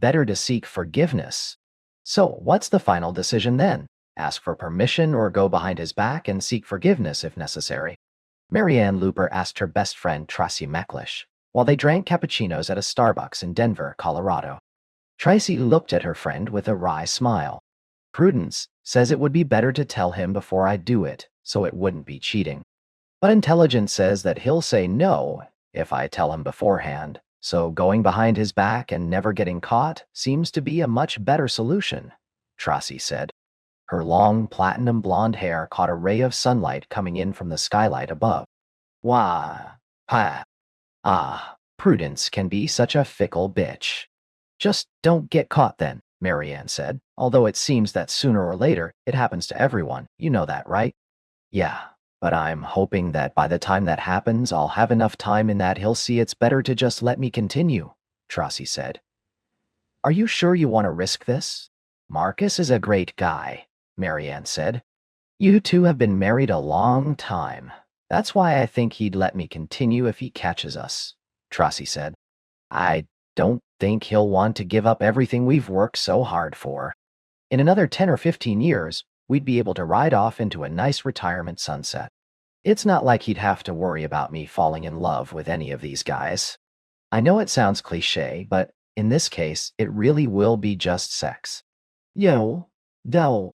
better to seek forgiveness. So, what's the final decision then? Ask for permission or go behind his back and seek forgiveness if necessary? Marianne Looper asked her best friend Tracy McLeish while they drank cappuccinos at a Starbucks in Denver, Colorado. Tracy looked at her friend with a wry smile. Prudence says it would be better to tell him before I do it, so it wouldn't be cheating. But intelligence says that he'll say no if I tell him beforehand, so going behind his back and never getting caught seems to be a much better solution, Tracy said. Her long platinum blonde hair caught a ray of sunlight coming in from the skylight above. Wah, ha, Prudence can be such a fickle bitch. Just don't get caught then, Marianne said, although it seems that sooner or later it happens to everyone. You know that, right? Yeah, but I'm hoping that by the time that happens, I'll have enough time in that he'll see it's better to just let me continue, Tracy said. Are you sure you want to risk this? Marcus is a great guy, Marianne said. You two have been married a long time. That's why I think he'd let me continue if he catches us, Tracy said. I don't think he'll want to give up everything we've worked so hard for. In another 10 or 15 years, we'd be able to ride off into a nice retirement sunset. It's not like he'd have to worry about me falling in love with any of these guys. I know it sounds cliché, but in this case, it really will be just sex. Yo, no.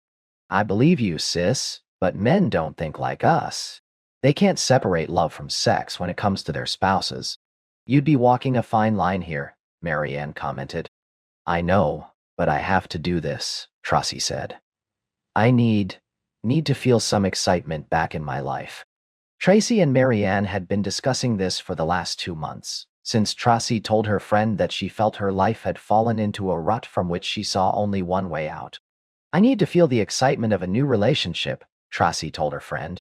I believe you, sis, but men don't think like us. They can't separate love from sex when it comes to their spouses. You'd be walking a fine line here, Marianne commented. I know, but I have to do this, Tracy said. I need to feel some excitement back in my life. Tracy and Marianne had been discussing this for the last 2 months, since Tracy told her friend that she felt her life had fallen into a rut from which she saw only one way out. I need to feel the excitement of a new relationship, Tracy told her friend.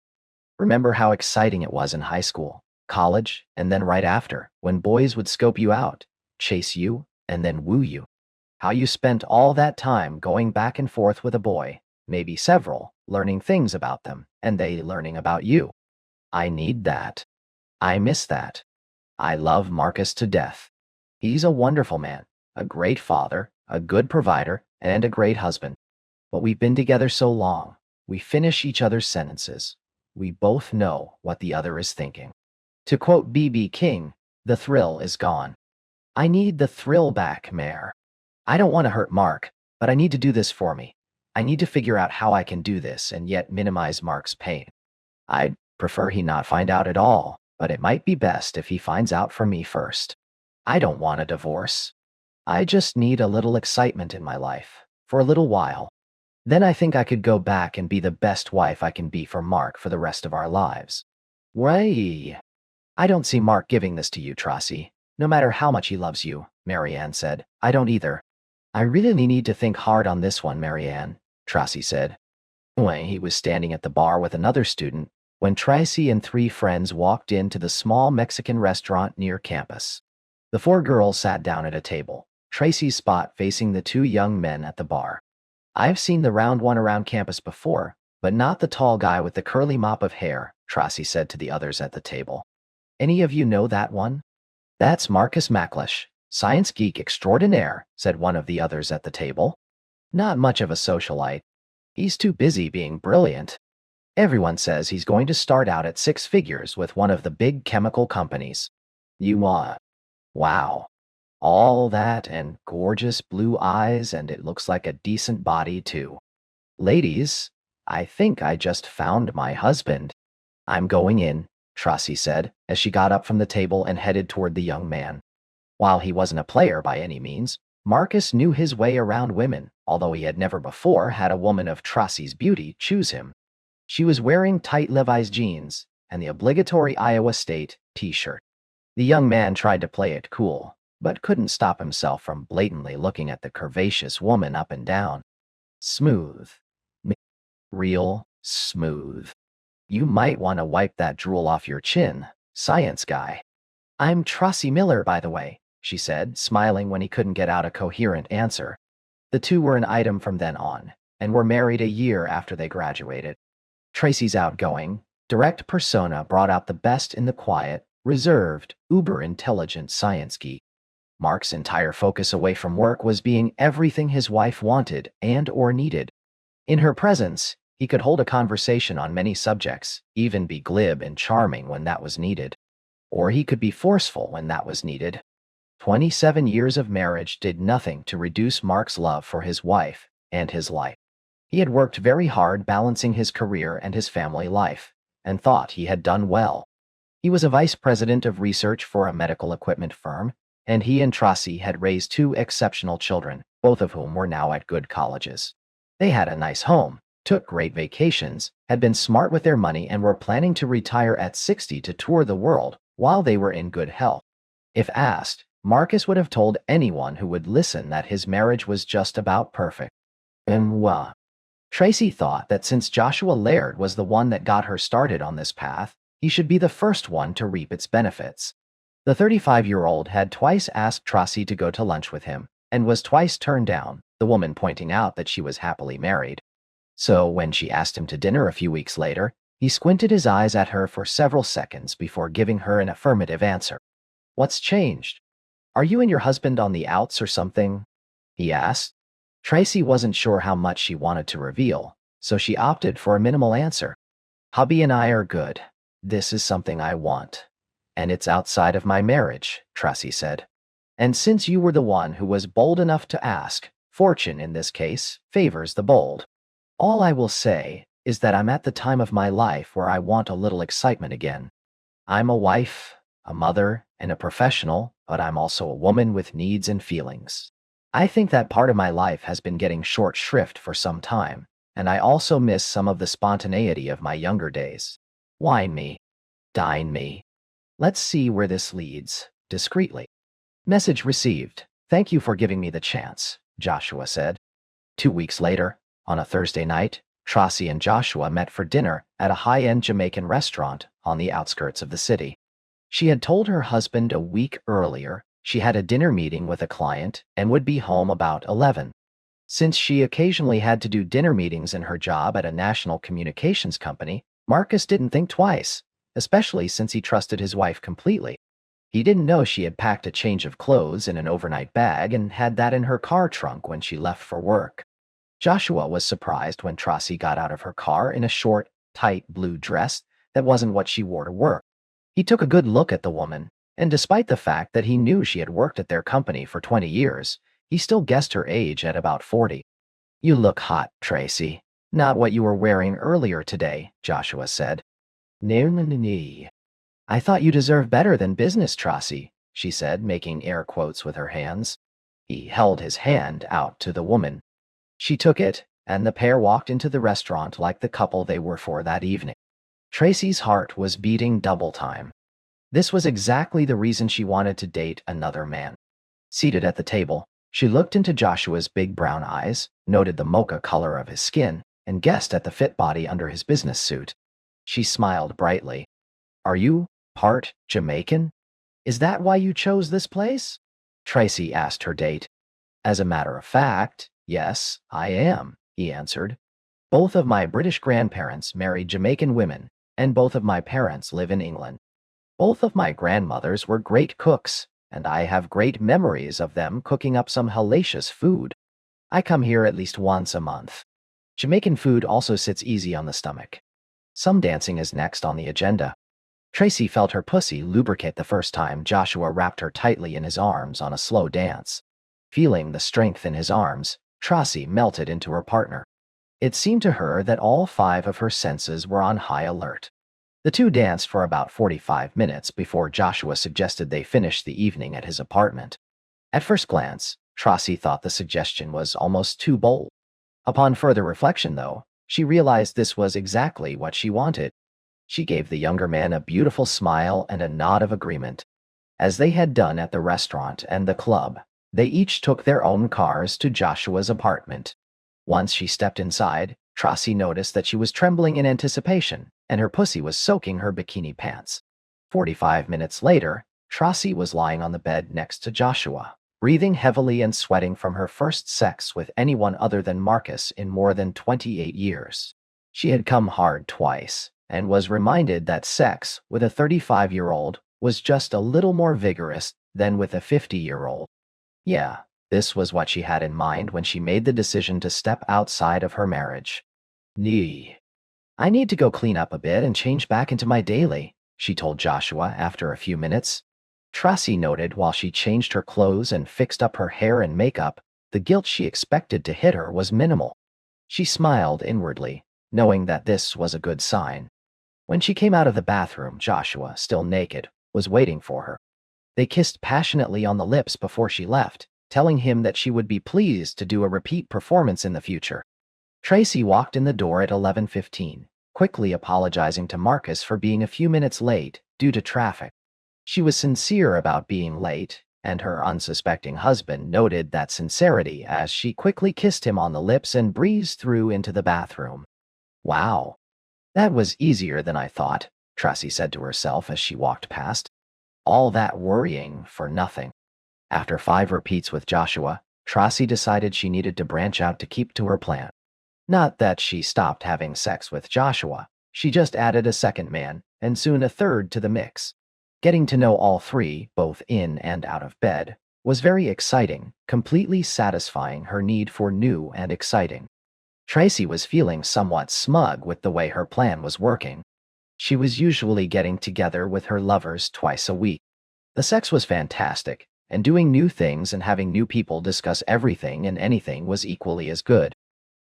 Remember how exciting it was in high school, college, and then right after, when boys would scope you out, chase you, and then woo you. How you spent all that time going back and forth with a boy, maybe several, learning things about them, and they learning about you. I need that. I miss that. I love Marcus to death. He's a wonderful man, a great father, a good provider, and a great husband. But we've been together so long, we finish each other's sentences. We both know what the other is thinking. To quote B.B. King, the thrill is gone. I need the thrill back, Mare. I don't want to hurt Mark, but I need to do this for me. I need to figure out how I can do this and yet minimize Mark's pain. I'd prefer he not find out at all, but it might be best if he finds out from me first. I don't want a divorce. I just need a little excitement in my life, for a little while. Then I think I could go back and be the best wife I can be for Mark for the rest of our lives. Way. I don't see Mark giving this to you, Tracy. No matter how much he loves you, Marianne said. I don't either. I really need to think hard on this one, Marianne, Tracy said. When he was standing at the bar with another student, when Tracy and 3 friends walked into the small Mexican restaurant near campus. The 4 girls sat down at a table, Tracy's spot facing the 2 young men at the bar. I've seen the round one around campus before, but not the tall guy with the curly mop of hair, Tracy said to the others at the table. Any of you know that one? That's Marcus McLeish, science geek extraordinaire, said one of the others at the table. Not much of a socialite. He's too busy being brilliant. Everyone says he's going to start out at 6 figures with one of the big chemical companies. You want? Wow. All that and gorgeous blue eyes, and it looks like a decent body too. Ladies, I think I just found my husband. I'm going in, Tracy said, as she got up from the table and headed toward the young man. While he wasn't a player by any means, Marcus knew his way around women, although he had never before had a woman of Tracy's beauty choose him. She was wearing tight Levi's jeans and the obligatory Iowa State t-shirt. The young man tried to play it cool, but couldn't stop himself from blatantly looking at the curvaceous woman up and down. Smooth. Real smooth. You might want to wipe that drool off your chin, science guy. I'm Tracy Miller, by the way, she said, smiling when he couldn't get out a coherent answer. The two were an item from then on, and were married a year after they graduated. Tracy's outgoing, direct persona brought out the best in the quiet, reserved, uber-intelligent science geek. Mark's entire focus away from work was being everything his wife wanted and/or needed. In her presence, he could hold a conversation on many subjects, even be glib and charming when that was needed. Or he could be forceful when that was needed. 27 years of marriage did nothing to reduce Mark's love for his wife and his life. He had worked very hard balancing his career and his family life, and thought he had done well. He was a vice president of research for a medical equipment firm, and he and Tracy had raised two exceptional children, both of whom were now at good colleges. They had a nice home, took great vacations, had been smart with their money, and were planning to retire at 60 to tour the world while they were in good health. If asked, Marcus would have told anyone who would listen that his marriage was just about perfect. And well, Tracy thought that since Joshua Laird was the one that got her started on this path, he should be the first one to reap its benefits. The 35-year-old had twice asked Tracy to go to lunch with him, and was twice turned down, the woman pointing out that she was happily married. So when she asked him to dinner a few weeks later, he squinted his eyes at her for several seconds before giving her an affirmative answer. "What's changed? Are you and your husband on the outs or something?" he asked. Tracy wasn't sure how much she wanted to reveal, so she opted for a minimal answer. "Hubby and I are good. This is something I want. And it's outside of my marriage," Tracy said. "And since you were the one who was bold enough to ask, fortune in this case favors the bold. All I will say is that I'm at the time of my life where I want a little excitement again. I'm a wife, a mother, and a professional, but I'm also a woman with needs and feelings. I think that part of my life has been getting short shrift for some time, and I also miss some of the spontaneity of my younger days. Wine me. Dine me. Let's see where this leads, discreetly." Message received. "Thank you for giving me the chance," Joshua said. 2 weeks later, on a Thursday night, Tracy and Joshua met for dinner at a high-end Jamaican restaurant on the outskirts of the city. She had told her husband a week earlier she had a dinner meeting with a client and would be home about 11. Since she occasionally had to do dinner meetings in her job at a national communications company, Marcus didn't think twice, especially since he trusted his wife completely. He didn't know she had packed a change of clothes in an overnight bag and had that in her car trunk when she left for work. Joshua was surprised when Tracy got out of her car in a short, tight blue dress that wasn't what she wore to work. He took a good look at the woman, and despite the fact that he knew she had worked at their company for 20 years, he still guessed her age at about 40. "You look hot, Tracy. Not what you were wearing earlier today," Joshua said. "No. I thought you deserve better than business, Tracy," she said, making air quotes with her hands. He held his hand out to the woman. She took it, and the pair walked into the restaurant like the couple they were for that evening. Tracy's heart was beating double time. This was exactly the reason she wanted to date another man. Seated at the table, she looked into Joshua's big brown eyes, noted the mocha color of his skin, and guessed at the fit body under his business suit. She smiled brightly. "Are you part Jamaican? Is that why you chose this place?" Tracy asked her date. "As a matter of fact, yes, I am," he answered. "Both of my British grandparents married Jamaican women, and both of my parents live in England. Both of my grandmothers were great cooks, and I have great memories of them cooking up some hellacious food. I come here at least once a month. Jamaican food also sits easy on the stomach. Some dancing is next on the agenda." Tracy felt her pussy lubricate the first time Joshua wrapped her tightly in his arms on a slow dance. Feeling the strength in his arms, Tracy melted into her partner. It seemed to her that all 5 of her senses were on high alert. The two danced for about 45 minutes before Joshua suggested they finish the evening at his apartment. At first glance, Tracy thought the suggestion was almost too bold. Upon further reflection, though, she realized this was exactly what she wanted. She gave the younger man a beautiful smile and a nod of agreement. As they had done at the restaurant and the club, they each took their own cars to Joshua's apartment. Once she stepped inside, Tracy noticed that she was trembling in anticipation, and her pussy was soaking her bikini pants. 45 minutes later, Tracy was lying on the bed next to Joshua, breathing heavily and sweating from her first sex with anyone other than Marcus in more than 28 years. She had come hard twice, and was reminded that sex with a 35-year-old was just a little more vigorous then with a 50-year-old. Yeah, this was what she had in mind when she made the decision to step outside of her marriage. Nee. I need to go clean up a bit and change back into my daily, she told Joshua after a few minutes. Tracy noted while she changed her clothes and fixed up her hair and makeup, the guilt she expected to hit her was minimal. She smiled inwardly, knowing that this was a good sign. When she came out of the bathroom, Joshua, still naked, was waiting for her. They kissed passionately on the lips before she left, telling him that she would be pleased to do a repeat performance in the future. Tracy walked in the door at 11:15, quickly apologizing to Marcus for being a few minutes late due to traffic. She was sincere about being late, and her unsuspecting husband noted that sincerity as she quickly kissed him on the lips and breezed through into the bathroom. Wow, that was easier than I thought, Tracy said to herself as she walked past. All that worrying for nothing. After 5 repeats with Joshua, Tracy decided she needed to branch out to keep to her plan. Not that she stopped having sex with Joshua, she just added a second man, and soon a third to the mix. Getting to know all three, both in and out of bed, was very exciting, completely satisfying her need for new and exciting. Tracy was feeling somewhat smug with the way her plan was working. She was usually getting together with her lovers twice a week. The sex was fantastic, and doing new things and having new people discuss everything and anything was equally as good.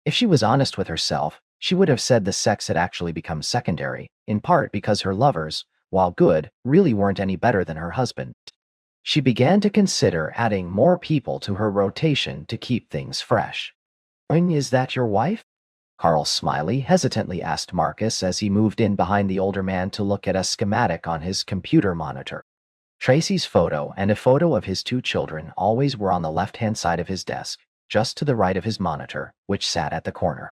If she was honest with herself, she would have said the sex had actually become secondary, in part because her lovers, while good, really weren't any better than her husband. She began to consider adding more people to her rotation to keep things fresh. Is that your wife? Carl Smiley hesitantly asked Marcus as he moved in behind the older man to look at a schematic on his computer monitor. Tracy's photo and a photo of his 2 children always were on the left-hand side of his desk, just to the right of his monitor, which sat at the corner.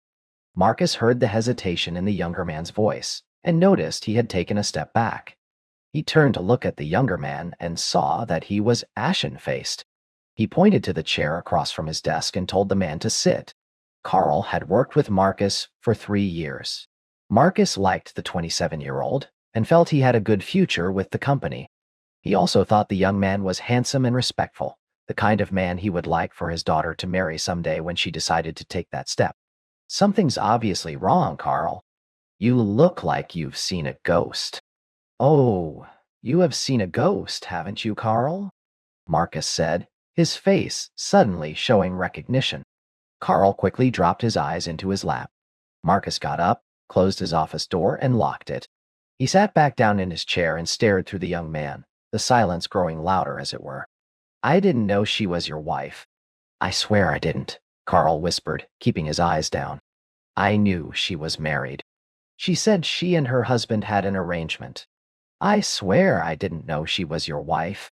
Marcus heard the hesitation in the younger man's voice and noticed he had taken a step back. He turned to look at the younger man and saw that he was ashen-faced. He pointed to the chair across from his desk and told the man to sit. Carl had worked with Marcus for 3 years. Marcus liked the 27-year-old and felt he had a good future with the company. He also thought the young man was handsome and respectful, the kind of man he would like for his daughter to marry someday when she decided to take that step. Something's obviously wrong, Carl. You look like you've seen a ghost. Oh, you have seen a ghost, haven't you, Carl? Marcus said, his face suddenly showing recognition. Carl quickly dropped his eyes into his lap. Marcus got up, closed his office door, and locked it. He sat back down in his chair and stared through the young man, the silence growing louder as it were. I didn't know she was your wife. I swear I didn't, Carl whispered, keeping his eyes down. I knew she was married. She said she and her husband had an arrangement. I swear I didn't know she was your wife.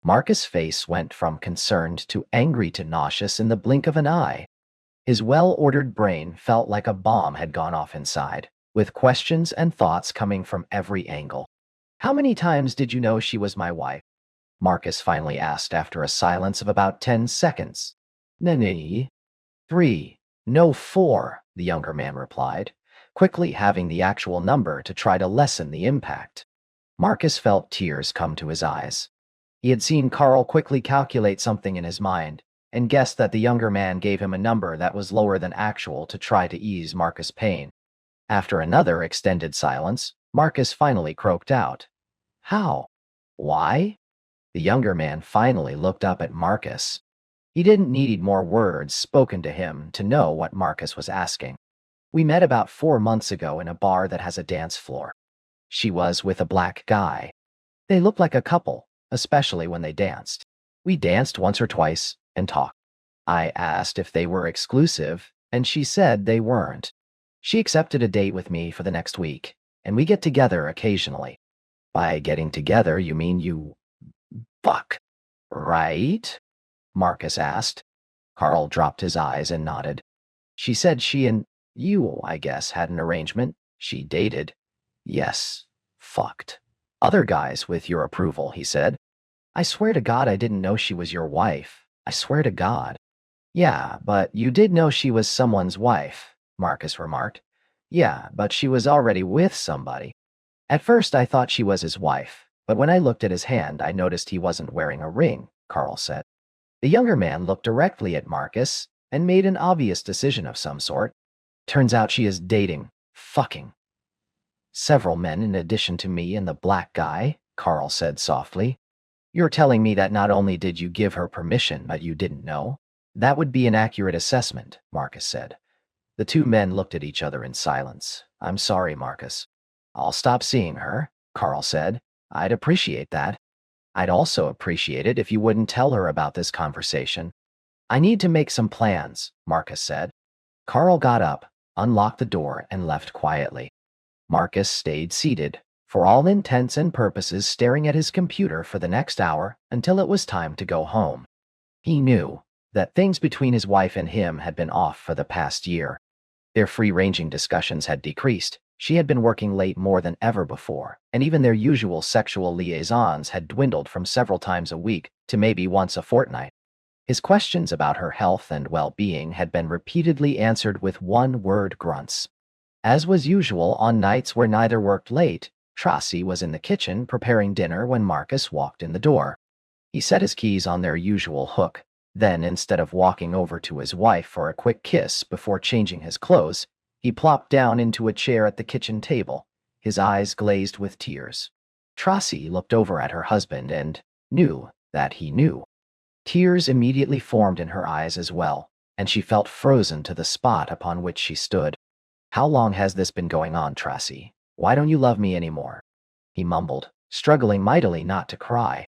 Marcus' face went from concerned to angry to nauseous in the blink of an eye. His well-ordered brain felt like a bomb had gone off inside, with questions and thoughts coming from every angle. How many times did you know she was my wife? Marcus finally asked after a silence of about 10 seconds. Nani? 3. No, 4, the younger man replied, quickly having the actual number to try to lessen the impact. Marcus felt tears come to his eyes. He had seen Carl quickly calculate something in his mind, and guessed that the younger man gave him a number that was lower than actual to try to ease Marcus' pain. After another extended silence, Marcus finally croaked out. How? Why? The younger man finally looked up at Marcus. He didn't need more words spoken to him to know what Marcus was asking. We met about 4 months ago in a bar that has a dance floor. She was with a black guy. They looked like a couple, especially when they danced. We danced once or twice and talked. I asked if they were exclusive, and she said they weren't. She accepted a date with me for the next week, and we get together occasionally. By getting together, you mean you fuck, right? Marcus asked. Carl dropped his eyes and nodded. She said she and you, I guess, had an arrangement. She dated. Yes, fucked. Other guys with your approval, he said. I swear to God I didn't know she was your wife. I swear to God. Yeah, but you did know she was someone's wife, Marcus remarked. Yeah, but she was already with somebody. At first I thought she was his wife, But when I looked at his hand, I noticed he wasn't wearing a ring, Carl said. The younger man looked directly at Marcus and made an obvious decision of some sort. Turns out she is dating, fucking several men in addition to me and the black guy, Carl said softly. You're telling me that not only did you give her permission, but you didn't know? That would be an accurate assessment, Marcus said. The two men looked at each other in silence. I'm sorry, Marcus. I'll stop seeing her, Carl said. I'd appreciate that. I'd also appreciate it if you wouldn't tell her about this conversation. I need to make some plans, Marcus said. Carl got up, unlocked the door, and left quietly. Marcus stayed seated, for all intents and purposes staring at his computer for the next hour until it was time to go home. He knew that things between his wife and him had been off for the past year. Their free-ranging discussions had decreased. She had been working late more than ever before, and even their usual sexual liaisons had dwindled from several times a week to maybe once a fortnight. His questions about her health and well-being had been repeatedly answered with one-word grunts. As was usual on nights where neither worked late, Tracy was in the kitchen preparing dinner when Marcus walked in the door. He set his keys on their usual hook. Then, instead of walking over to his wife for a quick kiss before changing his clothes, he plopped down into a chair at the kitchen table, his eyes glazed with tears. Tracy looked over at her husband and knew that he knew. Tears immediately formed in her eyes as well, and she felt frozen to the spot upon which she stood. How long has this been going on, Tracy? Why don't you love me anymore? He mumbled, struggling mightily not to cry.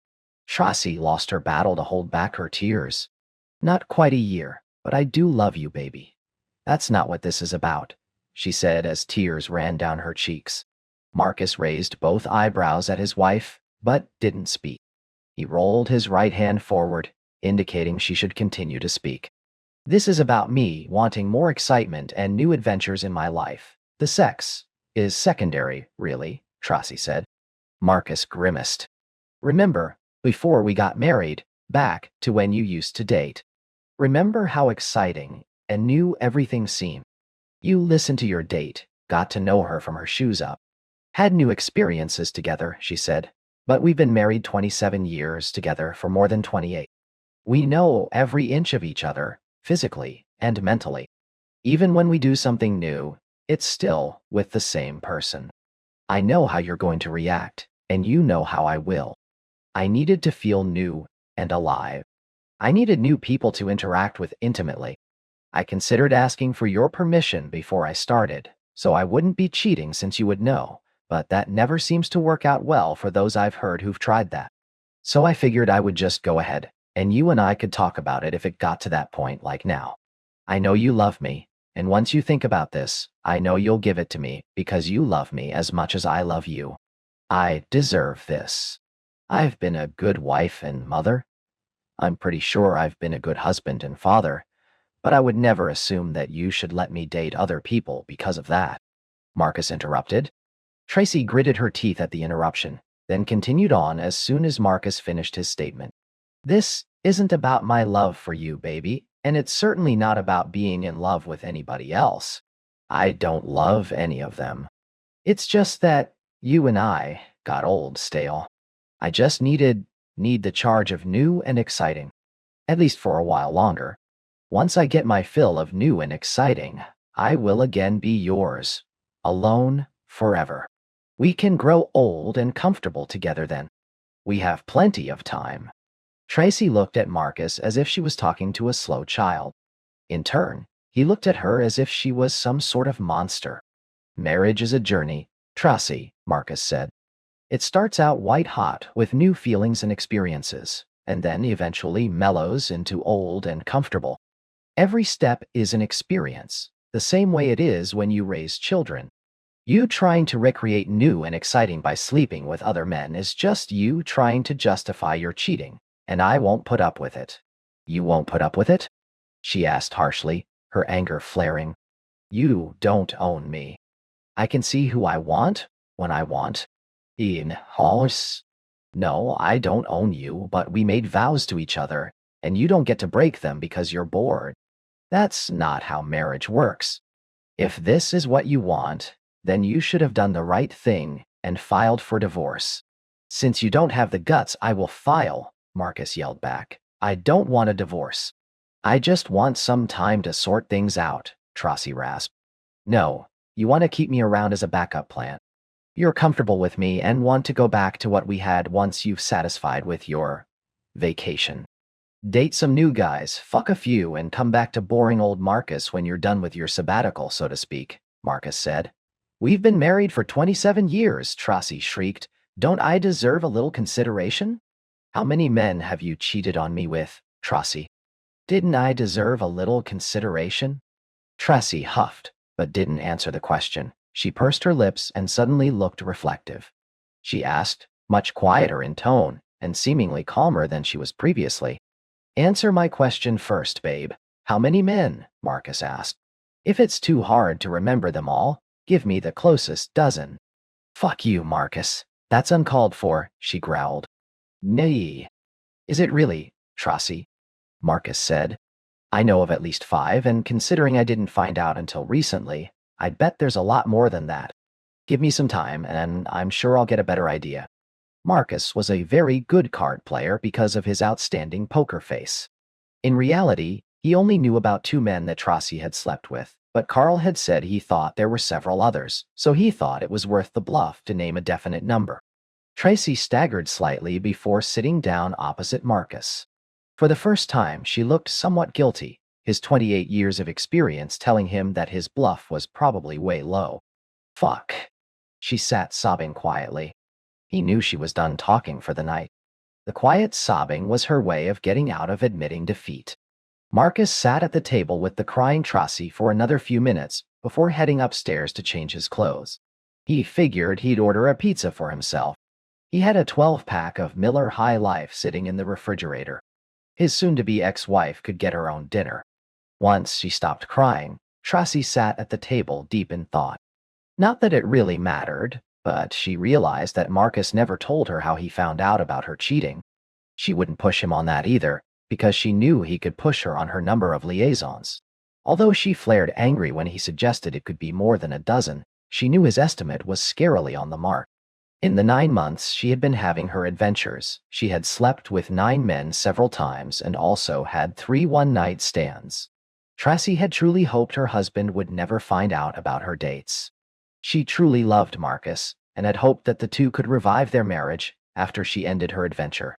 Tracy lost her battle to hold back her tears. Not quite a year, but I do love you, baby. That's not what this is about, she said as tears ran down her cheeks. Marcus raised both eyebrows at his wife, but didn't speak. He rolled his right hand forward, indicating she should continue to speak. This is about me wanting more excitement and new adventures in my life. The sex is secondary, really, Tracy said. Marcus grimaced. Remember, before we got married, back to when you used to date. Remember how exciting and new everything seemed. You listened to your date, got to know her from her shoes up. Had new experiences together, she said, but we've been married 27 years together for more than 28. We know every inch of each other, physically and mentally. Even when we do something new, it's still with the same person. I know how you're going to react, and you know how I will. I needed to feel new and alive. I needed new people to interact with intimately. I considered asking for your permission before I started, so I wouldn't be cheating since you would know, but that never seems to work out well for those I've heard who've tried that. So I figured I would just go ahead, and you and I could talk about it if it got to that point like now. I know you love me, and once you think about this, I know you'll give it to me because you love me as much as I love you. I deserve this. I've been a good wife and mother. I'm pretty sure I've been a good husband and father, but I would never assume that you should let me date other people because of that. Marcus interrupted. Tracy gritted her teeth at the interruption, then continued on as soon as Marcus finished his statement. This isn't about my love for you, baby, and it's certainly not about being in love with anybody else. I don't love any of them. It's just that you and I got old, stale. I just need the charge of new and exciting, at least for a while longer. Once I get my fill of new and exciting, I will again be yours, alone forever. We can grow old and comfortable together then. We have plenty of time. Tracy looked at Marcus as if she was talking to a slow child. In turn, he looked at her as if she was some sort of monster. Marriage is a journey, Tracy, Marcus said. It starts out white hot with new feelings and experiences, and then eventually mellows into old and comfortable. Every step is an experience, the same way it is when you raise children. You trying to recreate new and exciting by sleeping with other men is just you trying to justify your cheating, and I won't put up with it. You won't put up with it? She asked harshly, her anger flaring. You don't own me. I can see who I want when I want. In horse. No, I don't own you, but we made vows to each other, and you don't get to break them because you're bored. That's not how marriage works. If this is what you want, then you should have done the right thing and filed for divorce. Since you don't have the guts, I will file, Marcus yelled back. I don't want a divorce. I just want some time to sort things out, Tracy rasped. No, you want to keep me around as a backup plan. You're comfortable with me and want to go back to what we had once you've satisfied with your vacation. Date some new guys, fuck a few, and come back to boring old Marcus when you're done with your sabbatical, so to speak, Marcus said. We've been married for 27 years, Tracy shrieked. Don't I deserve a little consideration? How many men have you cheated on me with, Tracy? Didn't I deserve a little consideration? Tracy huffed, but didn't answer the question. She pursed her lips and suddenly looked reflective. She asked, much quieter in tone and seemingly calmer than she was previously. Answer my question first, babe. How many men? Marcus asked. If it's too hard to remember them all, give me the closest dozen. Fuck you, Marcus. That's uncalled for, she growled. Nay. Is it really, Tracy? Marcus said. I know of at least 5, and considering I didn't find out until recently, I'd bet there's a lot more than that. Give me some time, and I'm sure I'll get a better idea. Marcus was a very good card player because of his outstanding poker face. In reality, he only knew about 2 men that Tracy had slept with, but Carl had said he thought there were several others, so he thought it was worth the bluff to name a definite number. Tracy staggered slightly before sitting down opposite Marcus. For the first time, she looked somewhat guilty, his 28 years of experience telling him that his bluff was probably way low. Fuck. She sat sobbing quietly. He knew she was done talking for the night. The quiet sobbing was her way of getting out of admitting defeat. Marcus sat at the table with the crying Tracy for another few minutes before heading upstairs to change his clothes. He figured he'd order a pizza for himself. He had a 12-pack of Miller High Life sitting in the refrigerator. His soon-to-be ex-wife could get her own dinner. Once she stopped crying, Tracy sat at the table deep in thought. Not that it really mattered, but she realized that Marcus never told her how he found out about her cheating. She wouldn't push him on that either, because she knew he could push her on her number of liaisons. Although she flared angry when he suggested it could be more than a dozen, she knew his estimate was scarily on the mark. In the 9 months she had been having her adventures, she had slept with 9 men several times and also had 3 one-night stands. Tracy had truly hoped her husband would never find out about her dates. She truly loved Marcus and had hoped that the two could revive their marriage after she ended her adventure.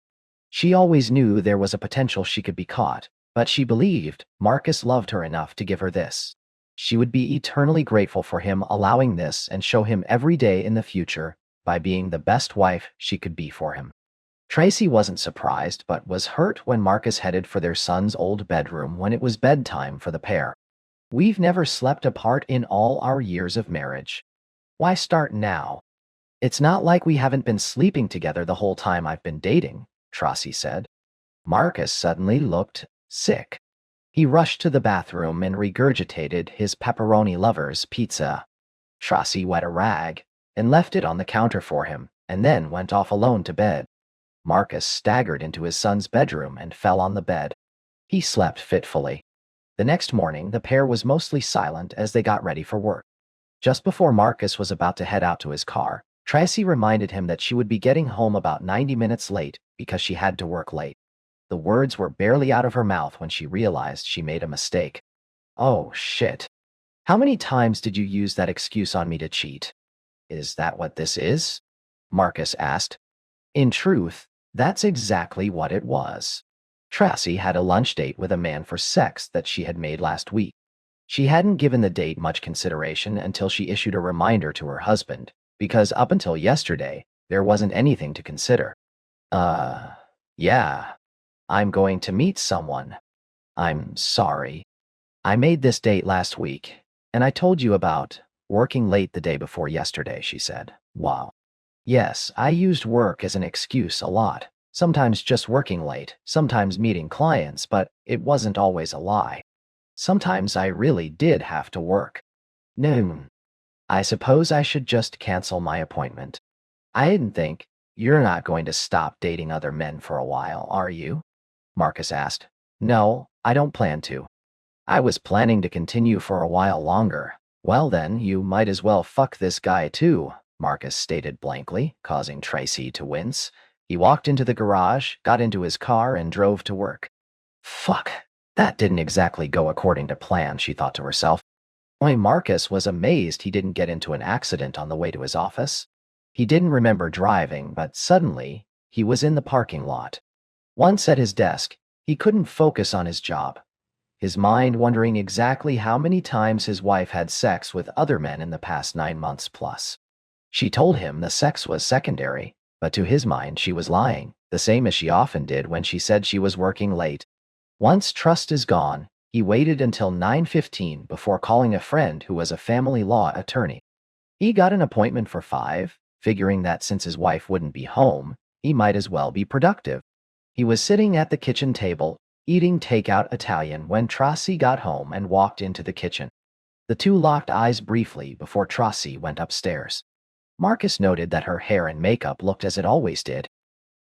She always knew there was a potential she could be caught, but she believed Marcus loved her enough to give her this. She would be eternally grateful for him allowing this and show him every day in the future by being the best wife she could be for him. Tracy wasn't surprised, but was hurt when Marcus headed for their son's old bedroom when it was bedtime for the pair. We've never slept apart in all our years of marriage. Why start now? It's not like we haven't been sleeping together the whole time I've been dating, Tracy said. Marcus suddenly looked sick. He rushed to the bathroom and regurgitated his pepperoni lover's pizza. Tracy wet a rag and left it on the counter for him, and then went off alone to bed. Marcus staggered into his son's bedroom and fell on the bed. He slept fitfully. The next morning, the pair was mostly silent as they got ready for work. Just before Marcus was about to head out to his car, Tracy reminded him that she would be getting home about 90 minutes late because she had to work late. The words were barely out of her mouth when she realized she made a mistake. Oh, shit. How many times did you use that excuse on me to cheat? Is that what this is? Marcus asked. In truth, that's exactly what it was. Tracy had a lunch date with a man for sex that she had made last week. She hadn't given the date much consideration until she issued a reminder to her husband, because up until yesterday, there wasn't anything to consider. Yeah. I'm going to meet someone. I'm sorry. I made this date last week, and I told you about working late the day before yesterday, she said. Wow. Yes, I used work as an excuse a lot. Sometimes just working late, sometimes meeting clients, but it wasn't always a lie. Sometimes I really did have to work. Noon. I suppose I should just cancel my appointment. I didn't think. You're not going to stop dating other men for a while, are you? Marcus asked. No, I don't plan to. I was planning to continue for a while longer. Well then, you might as well fuck this guy too, Marcus stated blankly, causing Tracy to wince. He walked into the garage, got into his car, and drove to work. Fuck, that didn't exactly go according to plan, she thought to herself. Only Marcus was amazed he didn't get into an accident on the way to his office. He didn't remember driving, but suddenly, he was in the parking lot. Once at his desk, he couldn't focus on his job, his mind wondering exactly how many times his wife had sex with other men in the past 9 months plus. She told him the sex was secondary, but to his mind she was lying, the same as she often did when she said she was working late. Once trust is gone, he waited until 9:15 before calling a friend who was a family law attorney. He got an appointment for 5, figuring that since his wife wouldn't be home, he might as well be productive. He was sitting at the kitchen table, eating takeout Italian when Tracy got home and walked into the kitchen. The two locked eyes briefly before Tracy went upstairs. Marcus noted that her hair and makeup looked as it always did.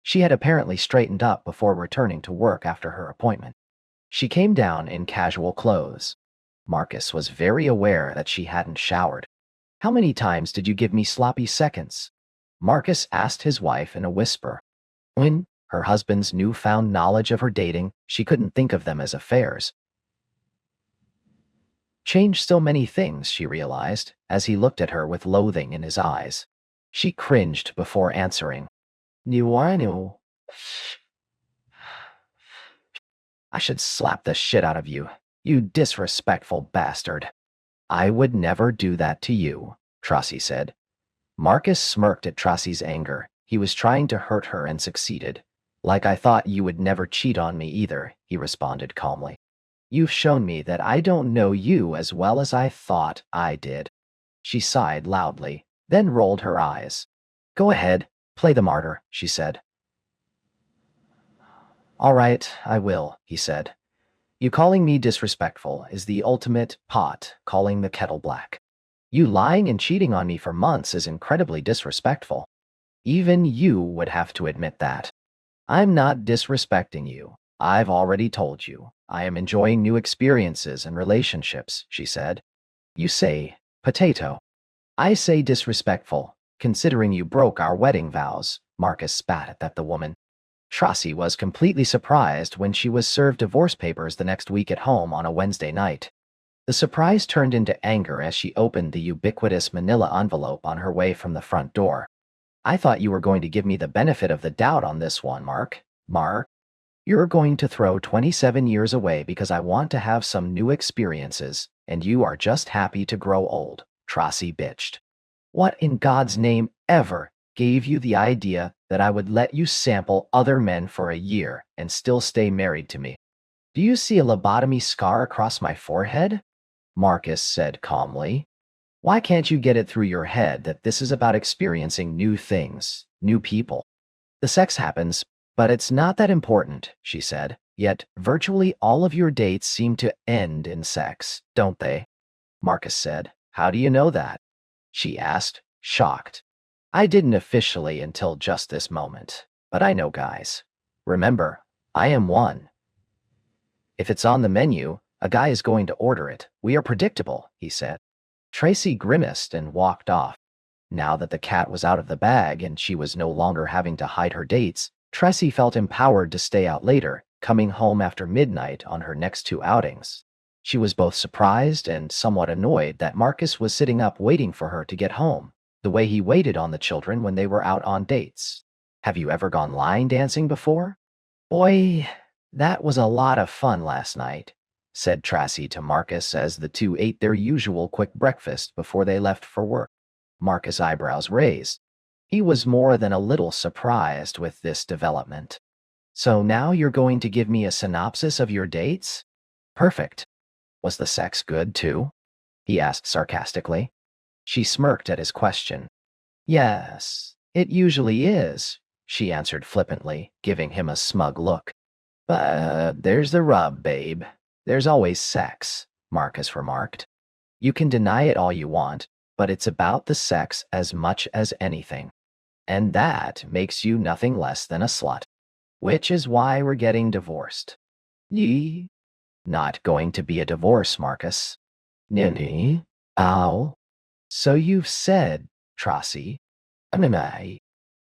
She had apparently straightened up before returning to work after her appointment. She came down in casual clothes. Marcus was very aware that she hadn't showered. "How many times did you give me sloppy seconds?" Marcus asked his wife in a whisper. When her husband's newfound knowledge of her dating, she couldn't think of them as affairs. Changed so many things, she realized, as he looked at her with loathing in his eyes. She cringed before answering. "Niwanu. I should slap the shit out of you, you disrespectful bastard." "I would never do that to you," Tracy said. Marcus smirked at Tracy's anger. He was trying to hurt her and succeeded. "Like I thought you would never cheat on me either," he responded calmly. "You've shown me that I don't know you as well as I thought I did." She sighed loudly, then rolled her eyes. "Go ahead, play the martyr," she said. "All right, I will," he said. "You calling me disrespectful is the ultimate pot calling the kettle black. You lying and cheating on me for months is incredibly disrespectful. Even you would have to admit that. I'm not disrespecting you. I've already told you. I am enjoying new experiences and relationships," she said. "You say potato. I say disrespectful, considering you broke our wedding vows." Marcus spat at the woman. Tracy was completely surprised when she was served divorce papers the next week at home on a Wednesday night. The surprise turned into anger as she opened the ubiquitous manila envelope on her way from the front door. "I thought you were going to give me the benefit of the doubt on this one, Mark. You're going to throw 27 years away because I want to have some new experiences, and you are just happy to grow old," Tracy bitched. "What in God's name ever gave you the idea that I would let you sample other men for a year and still stay married to me? Do you see a lobotomy scar across my forehead?" Marcus said calmly. "Why can't you get it through your head that this is about experiencing new things, new people? The sex happens, but it's not that important," she said. "Yet virtually all of your dates seem to end in sex, don't they?" Marcus said. "How do you know that?" she asked, shocked. "I didn't officially until just this moment, but I know guys. Remember, I am one. If it's on the menu, a guy is going to order it. We are predictable," he said. Tracy grimaced and walked off. Now that the cat was out of the bag and she was no longer having to hide her dates, Tracy felt empowered to stay out later, coming home after midnight on her next 2 outings. She was both surprised and somewhat annoyed that Marcus was sitting up waiting for her to get home, the way he waited on the children when they were out on dates. "Have you ever gone line dancing before?" "Boy, that was a lot of fun last night," said Tracy to Marcus as the two ate their usual quick breakfast before they left for work. Marcus' eyebrows raised. He was more than a little surprised with this development. "So now you're going to give me a synopsis of your dates?" "Perfect. Was the sex good, too?" he asked sarcastically. She smirked at his question. "Yes, it usually is," she answered flippantly, giving him a smug look. "But there's the rub, babe. There's always sex," Marcus remarked. "You can deny it all you want, but it's about the sex as much as anything. And that makes you nothing less than a slut. Which is why we're getting divorced." "Yee." "Not going to be a divorce, Marcus." "Nini? Ow." "So you've said, Tracy." Anime.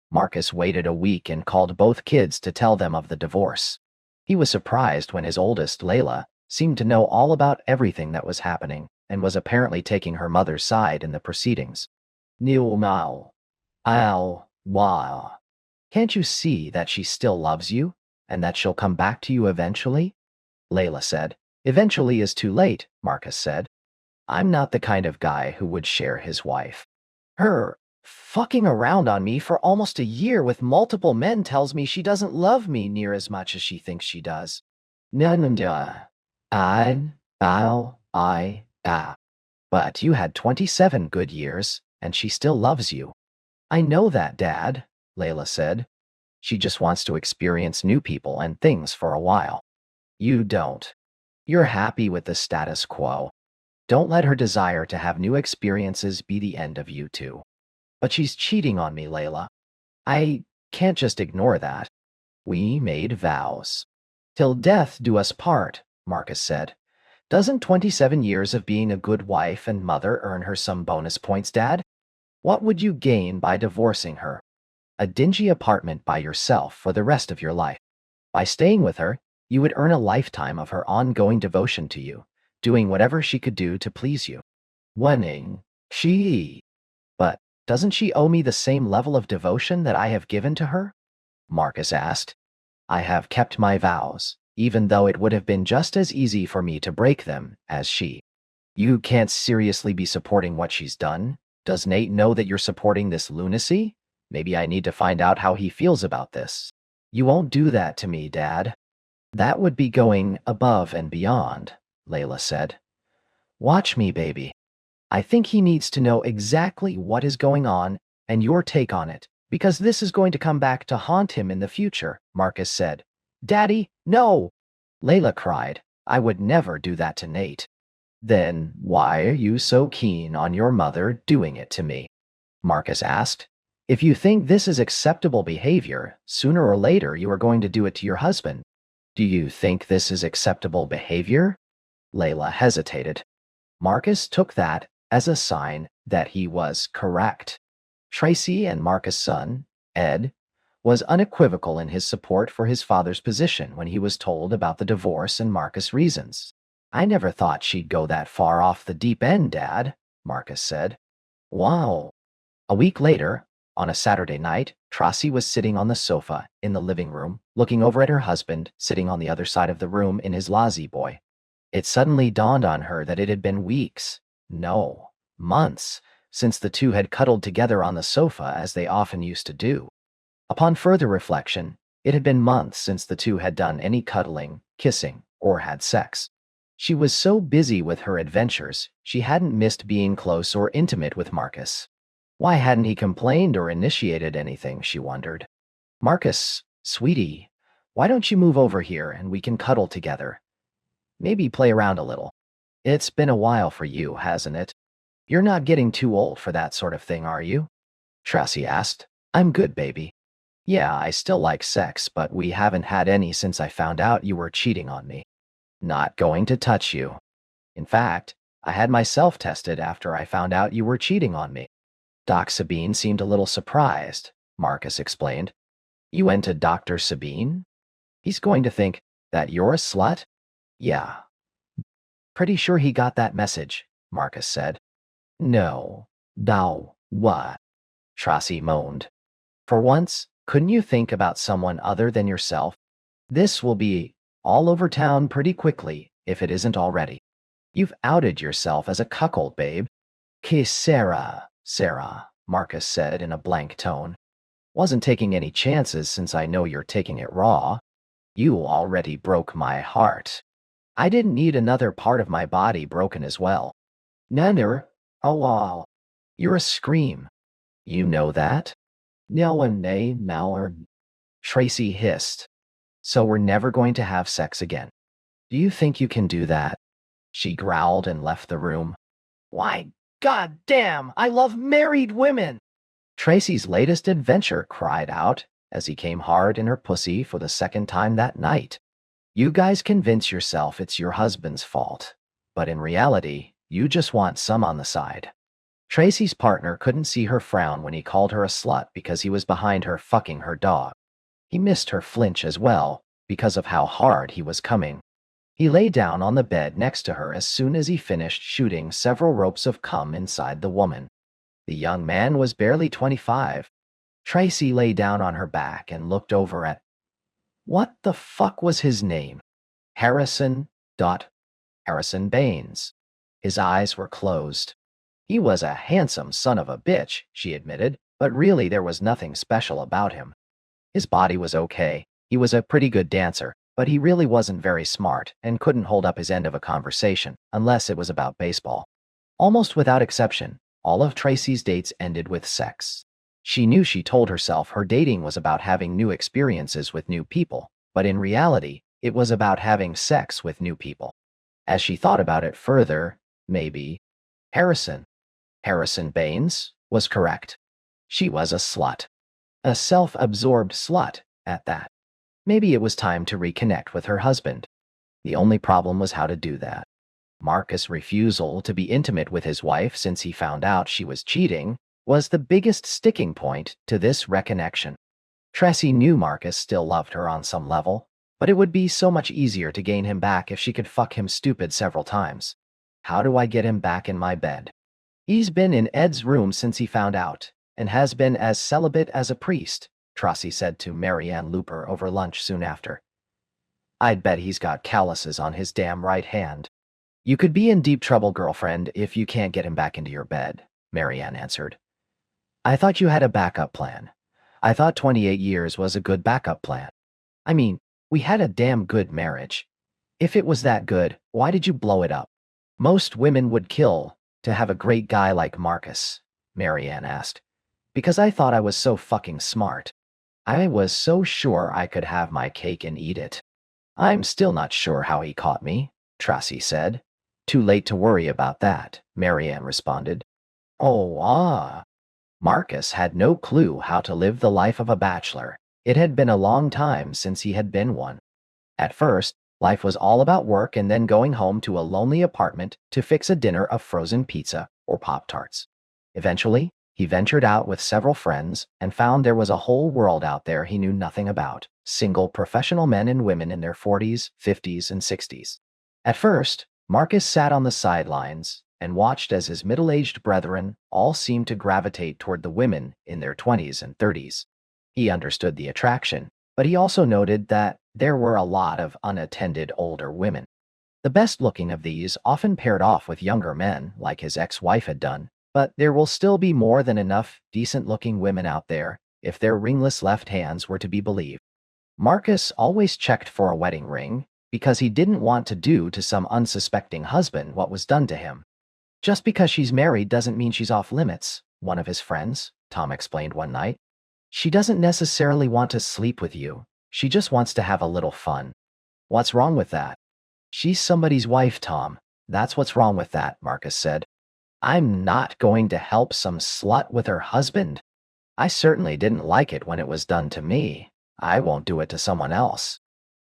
Marcus waited a week and called both kids to tell them of the divorce. He was surprised when his oldest, Layla, seemed to know all about everything that was happening and was apparently taking her mother's side in the proceedings. Neil Mao. Ow. Wow. Can't you see that she still loves you and that she'll come back to you eventually? Layla said. Eventually is too late, Marcus said. I'm not the kind of guy who would share his wife. Her fucking around on me for almost a year with multiple men tells me she doesn't love me near as much as she thinks she does. Nanda. I. But you had 27 good years, and she still loves you. I know that, Dad, Layla said. She just wants to experience new people and things for a while. You don't. You're happy with the status quo. Don't let her desire to have new experiences be the end of you two. But she's cheating on me, Layla. I can't just ignore that. We made vows. Till death do us part, Marcus said. Doesn't 27 years of being a good wife and mother earn her some bonus points, Dad? What would you gain by divorcing her? A dingy apartment by yourself for the rest of your life. By staying with her, you would earn a lifetime of her ongoing devotion to you, doing whatever she could do to please you. Winning. But doesn't she owe me the same level of devotion that I have given to her? Marcus asked. I have kept my vows, even though it would have been just as easy for me to break them as she. You can't seriously be supporting what she's done. Does Nate know that you're supporting this lunacy? Maybe I need to find out how he feels about this. You won't do that to me, Dad. That would be going above and beyond, Layla said. Watch me, baby. I think he needs to know exactly what is going on and your take on it, because this is going to come back to haunt him in the future, Marcus said. Daddy, no! Layla cried. I would never do that to Nate. Then why are you so keen on your mother doing it to me? Marcus asked. If you think this is acceptable behavior, sooner or later you are going to do it to your husband. Do you think this is acceptable behavior? Layla hesitated. Marcus took that as a sign that he was correct. Tracy and Marcus' son, Ed, was unequivocal in his support for his father's position when he was told about the divorce and Marcus' reasons. I never thought she'd go that far off the deep end, Dad, Marcus said. Wow. A week later, on a Saturday night, Tracy was sitting on the sofa in the living room, looking over at her husband, sitting on the other side of the room in his lazy boy. It suddenly dawned on her that it had been weeks, no, months, since the two had cuddled together on the sofa as they often used to do. Upon further reflection, it had been months since the two had done any cuddling, kissing, or had sex. She was so busy with her adventures, she hadn't missed being close or intimate with Marcus. Why hadn't he complained or initiated anything, she wondered. Marcus, sweetie, why don't you move over here and we can cuddle together? Maybe play around a little. It's been a while for you, hasn't it? You're not getting too old for that sort of thing, are you? Tracy asked. I'm good, baby. Yeah, I still like sex, but we haven't had any since I found out you were cheating on me. Not going to touch you. In fact, I had myself tested after I found out you were cheating on me. Doc Sabine seemed a little surprised, Marcus explained. You went to Dr. Sabine? He's going to think that you're a slut? Yeah. Pretty sure he got that message, Marcus said. No. What? Tracy moaned. For once, couldn't you think about someone other than yourself? This will be all over town pretty quickly, if it isn't already. You've outed yourself as a cuckold, babe. Que Sarah, Marcus said in a blank tone. Wasn't taking any chances since I know you're taking it raw. You already broke my heart. I didn't need another part of my body broken as well. Nanner, oh wow. You're a scream. You know that? No one nay Mallard. Tracy hissed. So we're never going to have sex again. Do you think you can do that? She growled and left the room. Why, god damn, I love married women! Tracy's latest adventure cried out as he came hard in her pussy for the second time that night. You guys convince yourself it's your husband's fault, but in reality, you just want some on the side. Tracy's partner couldn't see her frown when he called her a slut because he was behind her fucking her dog. He missed her flinch as well, because of how hard he was coming. He lay down on the bed next to her as soon as he finished shooting several ropes of cum inside the woman. The young man was barely 25. Tracy lay down on her back and looked over at— what the fuck was his name? Harrison. Harrison Baines. His eyes were closed. He was a handsome son of a bitch, she admitted, but really there was nothing special about him. His body was okay. He was a pretty good dancer, but he really wasn't very smart and couldn't hold up his end of a conversation unless it was about baseball. Almost without exception, all of Tracy's dates ended with sex. She knew she told herself her dating was about having new experiences with new people, but in reality, it was about having sex with new people. As she thought about it further, maybe Harrison Baines was correct. She was a slut. A self-absorbed slut, at that. Maybe it was time to reconnect with her husband. The only problem was how to do that. Marcus' refusal to be intimate with his wife since he found out she was cheating was the biggest sticking point to this reconnection. Tracy knew Marcus still loved her on some level, but it would be so much easier to gain him back if she could fuck him stupid several times. How do I get him back in my bed? He's been in Ed's room since he found out, and has been as celibate as a priest, Tracy said to Marianne Looper over lunch soon after. I'd bet he's got calluses on his damn right hand. You could be in deep trouble, girlfriend, if you can't get him back into your bed, Marianne answered. I thought you had a backup plan. I thought 28 years was a good backup plan. I mean, we had a damn good marriage. If it was that good, why did you blow it up? Most women would kill to have a great guy like Marcus, Marianne asked. Because I thought I was so fucking smart. I was so sure I could have my cake and eat it. I'm still not sure how he caught me, Tracy said. Too late to worry about that, Marianne responded. Oh, Marcus had no clue how to live the life of a bachelor. It had been a long time since he had been one. At first, life was all about work and then going home to a lonely apartment to fix a dinner of frozen pizza or Pop-Tarts. Eventually, he ventured out with several friends and found there was a whole world out there he knew nothing about. Single professional men and women in their 40s, 50s, and 60s. At first, Marcus sat on the sidelines and watched as his middle-aged brethren all seemed to gravitate toward the women in their 20s and 30s. He understood the attraction, but he also noted that there were a lot of unattended older women. The best-looking of these often paired off with younger men, like his ex-wife had done, but there will still be more than enough decent-looking women out there if their ringless left hands were to be believed. Marcus always checked for a wedding ring because he didn't want to do to some unsuspecting husband what was done to him. Just because she's married doesn't mean she's off limits, one of his friends, Tom explained one night. She doesn't necessarily want to sleep with you. She just wants to have a little fun. What's wrong with that? She's somebody's wife, Tom. That's what's wrong with that, Marcus said. I'm not going to help some slut with her husband. I certainly didn't like it when it was done to me. I won't do it to someone else.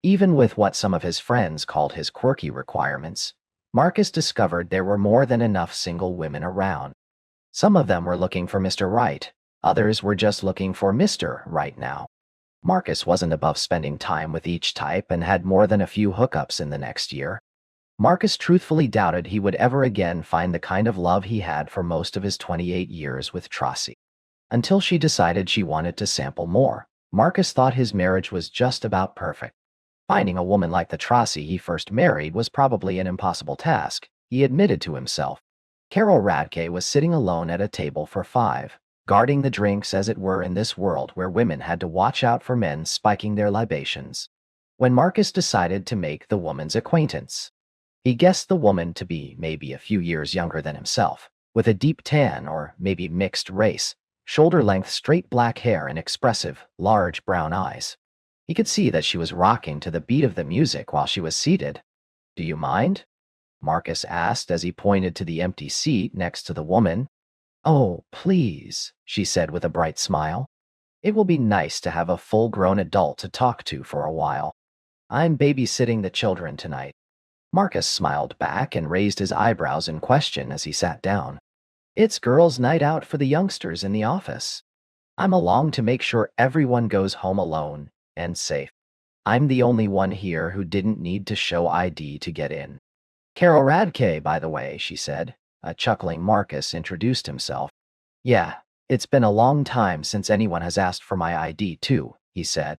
Even with what some of his friends called his quirky requirements, Marcus discovered there were more than enough single women around. Some of them were looking for Mr. Right. Others were just looking for Mr. Right now. Marcus wasn't above spending time with each type and had more than a few hookups in the next year. Marcus truthfully doubted he would ever again find the kind of love he had for most of his 28 years with Tracy. Until she decided she wanted to sample more, Marcus thought his marriage was just about perfect. Finding a woman like the Tracy he first married was probably an impossible task, he admitted to himself. Carol Radke was sitting alone at a table for 5, guarding the drinks as it were in this world where women had to watch out for men spiking their libations. When Marcus decided to make the woman's acquaintance, he guessed the woman to be maybe a few years younger than himself, with a deep tan or maybe mixed race, shoulder-length straight black hair and expressive, large brown eyes. He could see that she was rocking to the beat of the music while she was seated. Do you mind? Marcus asked as he pointed to the empty seat next to the woman. Oh, please, she said with a bright smile. It will be nice to have a full-grown adult to talk to for a while. I'm babysitting the children tonight. Marcus smiled back and raised his eyebrows in question as he sat down. It's girls' night out for the youngsters in the office. I'm along to make sure everyone goes home alone and safe. I'm the only one here who didn't need to show ID to get in. Carol Radke, by the way, she said. A chuckling Marcus introduced himself. Yeah, it's been a long time since anyone has asked for my ID too, he said.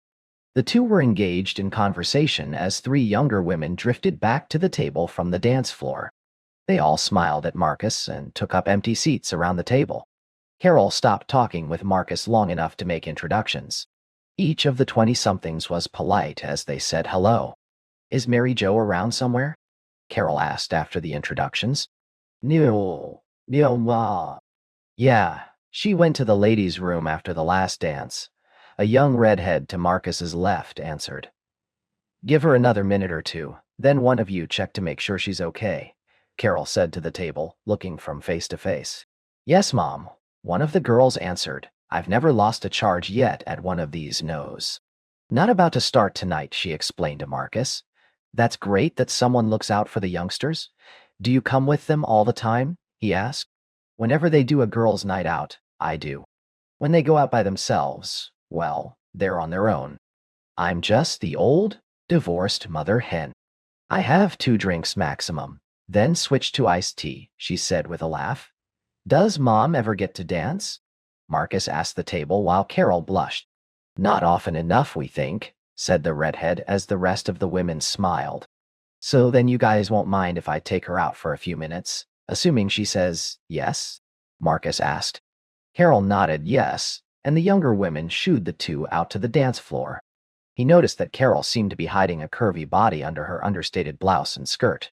The two were engaged in conversation as three younger women drifted back to the table from the dance floor. They all smiled at Marcus and took up empty seats around the table. Carol stopped talking with Marcus long enough to make introductions. Each of the 20-somethings was polite as they said hello. Is Mary Jo around somewhere? Carol asked after the introductions. No, no, ma. Yeah, she went to the ladies' room after the last dance. A young redhead to Marcus's left answered. Give her another minute or two, then one of you check to make sure she's okay, Carol said to the table, looking from face to face. Yes, Mom, one of the girls answered. I've never lost a charge yet at one of these no's. Not about to start tonight, she explained to Marcus. That's great that someone looks out for the youngsters. Do you come with them all the time? He asked. Whenever they do a girls' night out, I do. When they go out by themselves, well, they're on their own. I'm just the old, divorced mother hen. I have 2 drinks maximum, then switch to iced tea, she said with a laugh. Does Mom ever get to dance? Marcus asked the table while Carol blushed. Not often enough, we think, said the redhead as the rest of the women smiled. So then you guys won't mind if I take her out for a few minutes, assuming she says yes? Marcus asked. Carol nodded yes, and the younger women shooed the two out to the dance floor. He noticed that Carol seemed to be hiding a curvy body under her understated blouse and skirt.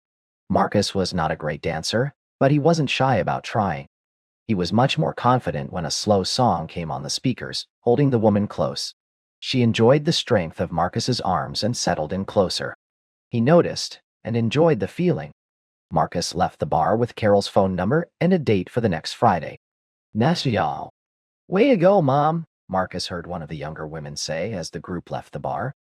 Marcus was not a great dancer, but he wasn't shy about trying. He was much more confident when a slow song came on the speakers, holding the woman close. She enjoyed the strength of Marcus's arms and settled in closer. He noticed and enjoyed the feeling. Marcus left the bar with Carol's phone number and a date for the next Friday. National. Way to go, Mom, Marcus heard one of the younger women say as the group left the bar.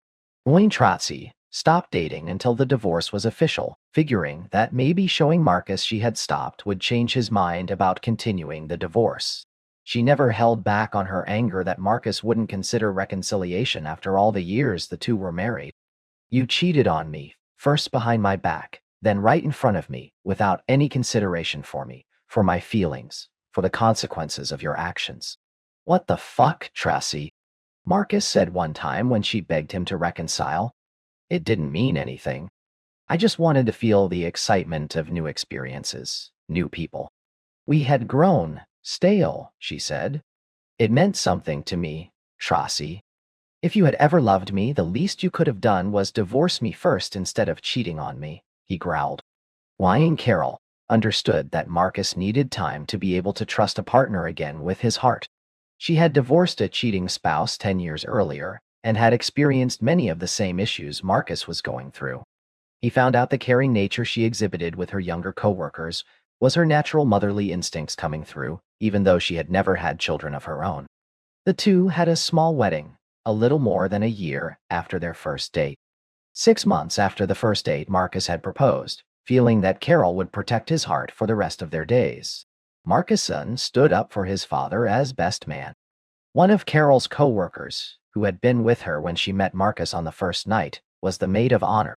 Wayne Trotzy stopped dating until the divorce was official, figuring that maybe showing Marcus she had stopped would change his mind about continuing the divorce. She never held back on her anger that Marcus wouldn't consider reconciliation after all the years the two were married. You cheated on me, first behind my back, then right in front of me, without any consideration for me, for my feelings, for the consequences of your actions. What the fuck, Tracy? Marcus said one time when she begged him to reconcile. It didn't mean anything. I just wanted to feel the excitement of new experiences, new people. We had grown stale, she said. It meant something to me, Tracy. If you had ever loved me, the least you could have done was divorce me first instead of cheating on me, he growled. Whining Carol understood that Marcus needed time to be able to trust a partner again with his heart. She had divorced a cheating spouse 10 years earlier and had experienced many of the same issues Marcus was going through. He found out the caring nature she exhibited with her younger coworkers was her natural motherly instincts coming through, even though she had never had children of her own. The two had a small wedding, a little more than a year after their first date. 6 months after the first date, Marcus had proposed, feeling that Carol would protect his heart for the rest of their days. Marcusson stood up for his father as best man. One of Carol's co-workers, who had been with her when she met Marcus on the first night, was the maid of honor.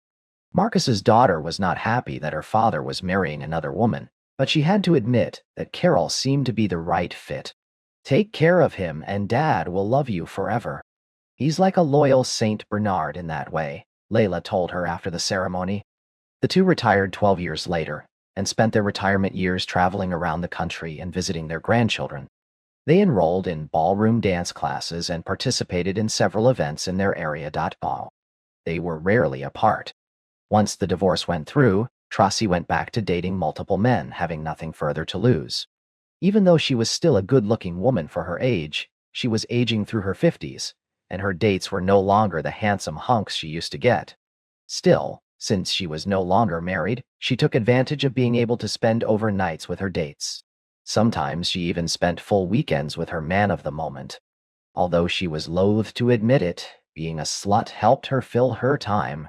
Marcus's daughter was not happy that her father was marrying another woman, but she had to admit that Carol seemed to be the right fit. Take care of him and Dad will love you forever. He's like a loyal Saint Bernard in that way, Layla told her after the ceremony. The two retired 12 years later and spent their retirement years traveling around the country and visiting their grandchildren. They enrolled in ballroom dance classes and participated in several events in their area. They were rarely apart. Once the divorce went through, Tracy went back to dating multiple men, having nothing further to lose. Even though she was still a good-looking woman for her age, she was aging through her 50s, and her dates were no longer the handsome hunks she used to get. Still, since she was no longer married, she took advantage of being able to spend overnights with her dates. Sometimes she even spent full weekends with her man of the moment. Although she was loath to admit it, being a slut helped her fill her time.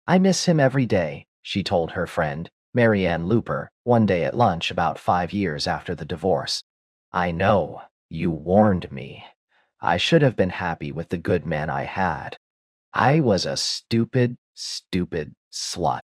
I miss him every day, she told her friend, Marianne Looper, one day at lunch about 5 years after the divorce. I know, you warned me. I should have been happy with the good man I had. I was a stupid, stupid slut.